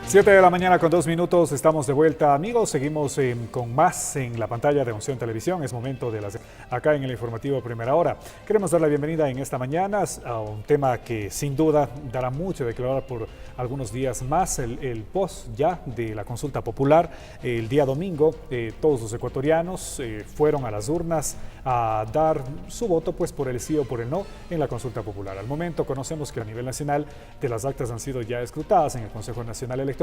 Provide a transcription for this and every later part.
7 de la mañana con 2 minutos, estamos de vuelta, amigos. Seguimos con más en la pantalla de Unción Televisión. Es momento de acá en el informativo Primera Hora. Queremos dar la bienvenida en esta mañana a un tema que sin duda dará mucho de qué hablar por algunos días más, el post ya de la consulta popular. El día domingo, todos los ecuatorianos fueron a las urnas a dar su voto pues por el sí o por el no en la consulta popular. Al momento conocemos que a nivel nacional de las actas han sido ya escrutadas en el Consejo Nacional Electoral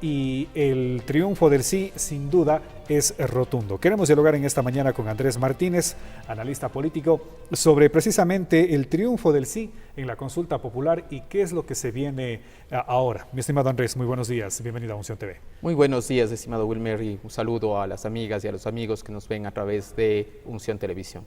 y el triunfo del sí sin duda es rotundo. Queremos dialogar en esta mañana con Andrés Martínez, analista político, sobre precisamente el triunfo del sí en la consulta popular y qué es lo que se viene ahora. Mi estimado Andrés, muy buenos días, bienvenido a Unción TV. Muy buenos días, estimado Wilmer, y un saludo a las amigas y a los amigos que nos ven a través de Unción Televisión.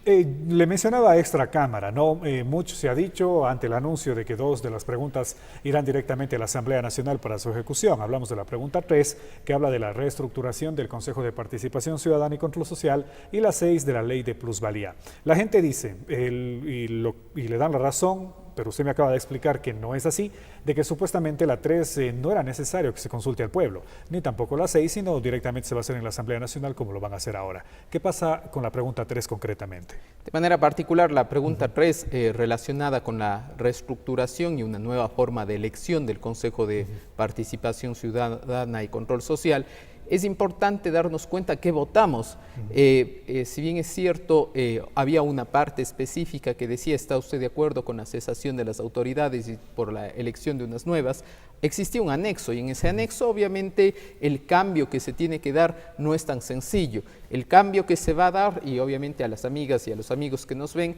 Le mencionaba extra cámara, ¿no? Mucho se ha dicho ante el anuncio de que 2 de las preguntas irán directamente a la Asamblea Nacional para su ejecución. Hablamos de la pregunta 3, que habla de la reestructuración del Consejo de Participación Ciudadana y Control Social, y la 6 de la Ley de Plusvalía. La gente dice, y le dan la razón, pero usted me acaba de explicar que no es así, de que supuestamente la 3 no era necesario que se consulte al pueblo, ni tampoco la 6, sino directamente se va a hacer en la Asamblea Nacional como lo van a hacer ahora. ¿Qué pasa con la pregunta 3 concretamente? De manera particular, la pregunta 3 relacionada con la reestructuración y una nueva forma de elección del Consejo de Participación Ciudadana y Control Social. Es importante darnos cuenta que votamos. Si bien es cierto, había una parte específica que decía, ¿está usted de acuerdo con la cesación de las autoridades y por la elección de unas nuevas? Existía un anexo y en ese anexo obviamente el cambio que se tiene que dar no es tan sencillo. El cambio que se va a dar, y obviamente a las amigas y a los amigos que nos ven,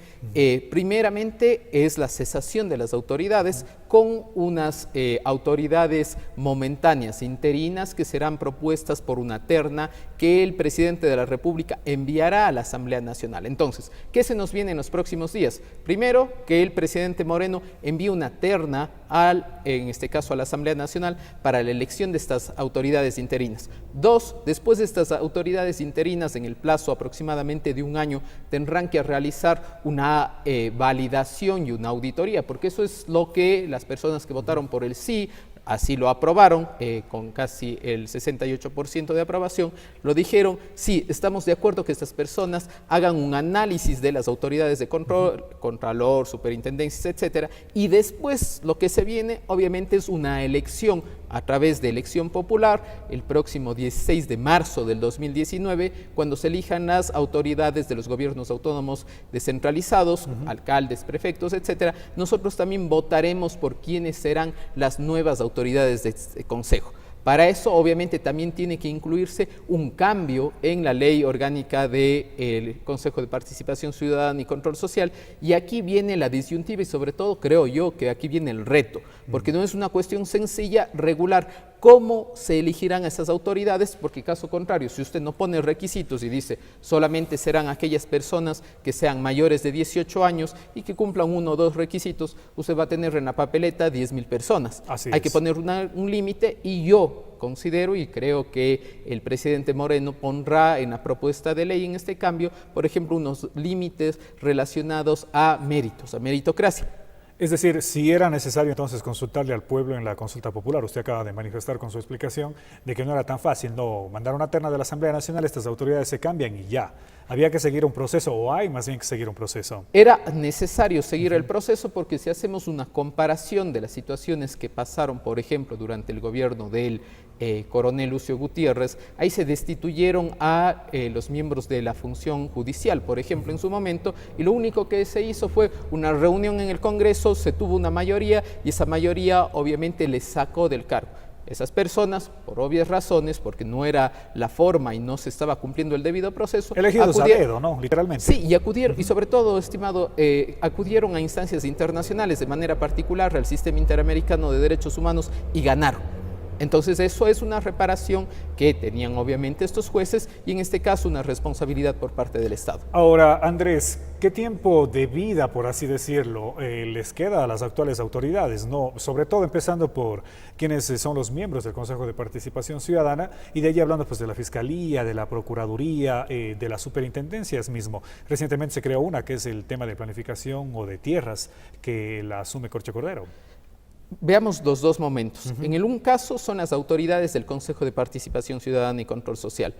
primeramente es la cesación de las autoridades con unas autoridades momentáneas, interinas, que serán propuestas por una terna que el presidente de la República enviará a la Asamblea Nacional. Entonces, ¿qué se nos viene en los próximos días? Primero, que el presidente Moreno envíe una terna en este caso a la Asamblea Nacional para la elección de estas autoridades interinas. 2, después de estas autoridades interinas, en el plazo aproximadamente de un año, tendrán que realizar una validación y una auditoría, porque eso es lo que las personas que votaron por el sí, así lo aprobaron, con casi el 68% de aprobación, lo dijeron, sí, estamos de acuerdo que estas personas hagan un análisis de las autoridades de control, contralor, superintendencias, etcétera, y después lo que se viene, obviamente, es una elección a través de elección popular, el próximo 16 de marzo del 2019, cuando se elijan las autoridades de los gobiernos autónomos descentralizados, alcaldes, prefectos, etcétera. Nosotros también votaremos por quiénes serán las nuevas autoridades de este consejo. Para eso, obviamente, también tiene que incluirse un cambio en la ley orgánica del Consejo de Participación Ciudadana y Control Social, y aquí viene la disyuntiva y sobre todo creo yo que aquí viene el reto, porque no es una cuestión sencilla regular cómo se elegirán esas autoridades, porque caso contrario, si usted no pone requisitos y dice solamente serán aquellas personas que sean mayores de 18 años y que cumplan 1 o 2 requisitos, usted va a tener en la papeleta 10,000 personas. Hay que poner un límite, y yo considero y creo que el presidente Moreno pondrá en la propuesta de ley en este cambio, por ejemplo, unos límites relacionados a méritos, a meritocracia. Es decir, si era necesario entonces consultarle al pueblo en la consulta popular, usted acaba de manifestar con su explicación de que no era tan fácil, no mandar una terna de la Asamblea Nacional, estas autoridades se cambian y ya. Había que seguir un proceso, o hay más bien que seguir un proceso. Era necesario seguir el proceso, porque si hacemos una comparación de las situaciones que pasaron, por ejemplo, durante el gobierno del coronel Lucio Gutiérrez, ahí se destituyeron a los miembros de la función judicial, por ejemplo, en su momento, y lo único que se hizo fue una reunión en el Congreso, se tuvo una mayoría y esa mayoría obviamente les sacó del cargo. Esas personas, por obvias razones, porque no era la forma y no se estaba cumpliendo el debido proceso, elegidos a dedo, ¿no? Literalmente. Sí, y acudieron, y sobre todo, estimado, acudieron a instancias internacionales, de manera particular al Sistema Interamericano de Derechos Humanos, y ganaron. Entonces eso es una reparación que tenían obviamente estos jueces, y en este caso una responsabilidad por parte del Estado. Ahora, Andrés, ¿qué tiempo de vida, por así decirlo, les queda a las actuales autoridades? No, sobre todo empezando por quienes son los miembros del Consejo de Participación Ciudadana, y de allí hablando pues de la Fiscalía, de la Procuraduría, de las superintendencias mismo. Recientemente se creó una que es el tema de planificación o de tierras, que la asume Corche Cordero. Veamos los dos momentos. En el un caso son las autoridades del Consejo de Participación Ciudadana y Control Social.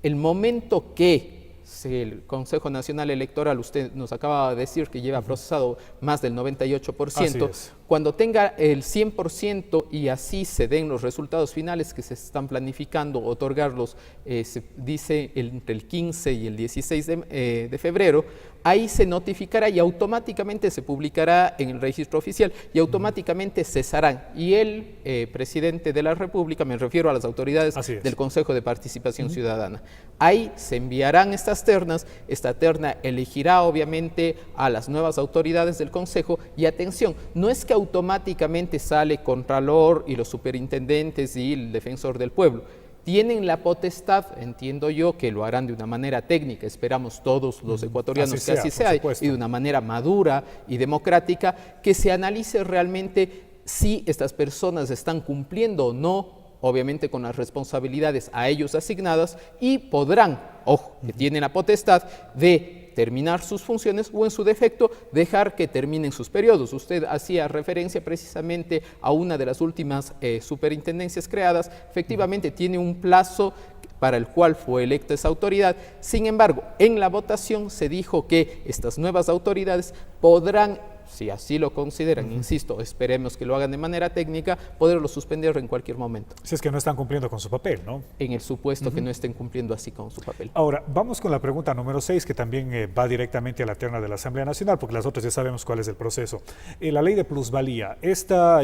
El momento que el Consejo Nacional Electoral, usted nos acaba de decir que lleva procesado más del 98%, cuando tenga el 100% y así se den los resultados finales que se están planificando otorgarlos, se dice entre el 15 y el 16 de febrero, ahí se notificará y automáticamente se publicará en el registro oficial y automáticamente cesarán. Y el presidente de la República, me refiero a las autoridades del Consejo de Participación Ciudadana, ahí se enviarán estas ternas, esta terna elegirá obviamente a las nuevas autoridades del Consejo y atención, no es que automáticamente sale Contralor y los superintendentes y el Defensor del Pueblo. Tienen la potestad, entiendo yo, que lo harán de una manera técnica, esperamos todos los ecuatorianos que así sea, y de una manera madura y democrática, que se analice realmente si estas personas están cumpliendo o no, obviamente con las responsabilidades a ellos asignadas, y podrán, ojo, que tienen la potestad de terminar sus funciones o en su defecto dejar que terminen sus periodos. Usted hacía referencia precisamente a una de las últimas superintendencias creadas, efectivamente tiene un plazo para el cual fue electa esa autoridad. Sin embargo, en la votación se dijo que estas nuevas autoridades podrán, si así lo consideran, insisto, esperemos que lo hagan de manera técnica, poderlo suspender en cualquier momento. Si es que no están cumpliendo con su papel, ¿no? En el supuesto que no estén cumpliendo así con su papel. Ahora, vamos con la pregunta número 6, que también va directamente a la terna de la Asamblea Nacional, porque las otras ya sabemos cuál es el proceso. La ley de plusvalía, esta,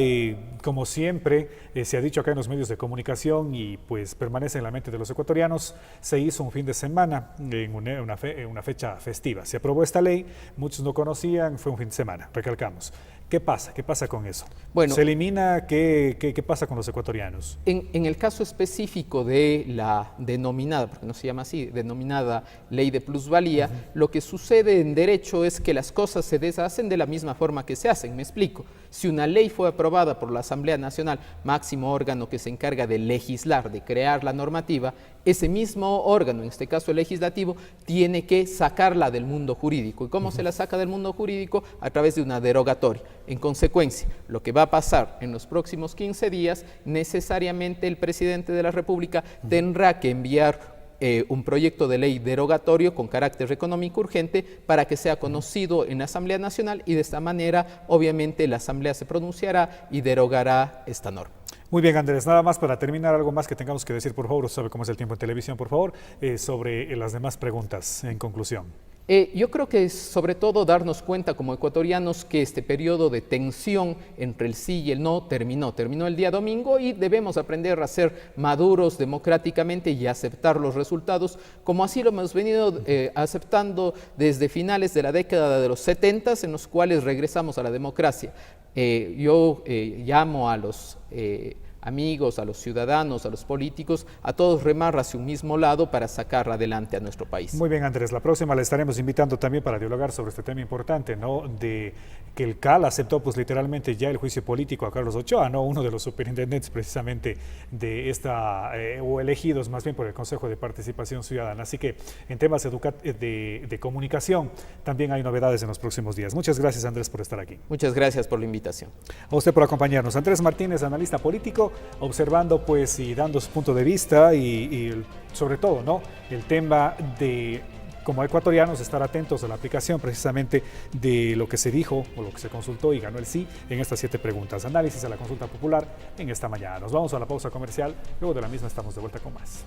como siempre, se ha dicho acá en los medios de comunicación y pues permanece en la mente de los ecuatorianos, se hizo un fin de semana, en una fecha festiva. Se aprobó esta ley, muchos no conocían, fue un fin de semana. Recalcamos. ¿Qué pasa? ¿Qué pasa con eso? Bueno, ¿se elimina? ¿Qué pasa con los ecuatorianos? En el caso específico de la denominada, porque no se llama así, denominada ley de plusvalía, lo que sucede en derecho es que las cosas se deshacen de la misma forma que se hacen. Me explico. Si una ley fue aprobada por la Asamblea Nacional, máximo órgano que se encarga de legislar, de crear la normativa, ese mismo órgano, en este caso el legislativo, tiene que sacarla del mundo jurídico. ¿Y cómo se la saca del mundo jurídico? A través de una derogatoria. En consecuencia, lo que va a pasar en los próximos 15 días, necesariamente el presidente de la República tendrá que enviar un proyecto de ley derogatorio con carácter económico urgente para que sea conocido en la Asamblea Nacional y de esta manera, obviamente, la Asamblea se pronunciará y derogará esta norma. Muy bien, Andrés, nada más para terminar, algo más que tengamos que decir, por favor, usted sabe cómo es el tiempo en televisión, por favor, sobre las demás preguntas en conclusión. Yo creo que es sobre todo darnos cuenta como ecuatorianos que este periodo de tensión entre el sí y el no terminó el día domingo y debemos aprender a ser maduros democráticamente y aceptar los resultados como así lo hemos venido aceptando desde finales de la década de los 70 en los cuales regresamos a la democracia. Yo llamo a los amigos, a los ciudadanos, a los políticos, a todos remar hacia un mismo lado para sacar adelante a nuestro país. Muy bien, Andrés, la próxima le estaremos invitando también para dialogar sobre este tema importante, ¿no? De que el CAL aceptó pues literalmente ya el juicio político a Carlos Ochoa, ¿no? Uno de los superintendentes precisamente de esta, o elegidos más bien por el Consejo de Participación Ciudadana. Así que en temas de comunicación también hay novedades en los próximos días. Muchas gracias, Andrés, por estar aquí. Muchas gracias por la invitación. A usted por acompañarnos. Andrés Martínez, analista político, observando pues y dando su punto de vista y sobre todo, ¿no? El tema de, como ecuatorianos, estar atentos a la aplicación precisamente de lo que se dijo o lo que se consultó y ganó el sí en estas 7 preguntas. Análisis a la consulta popular en esta mañana. Nos vamos a la pausa comercial, luego de la misma estamos de vuelta con más.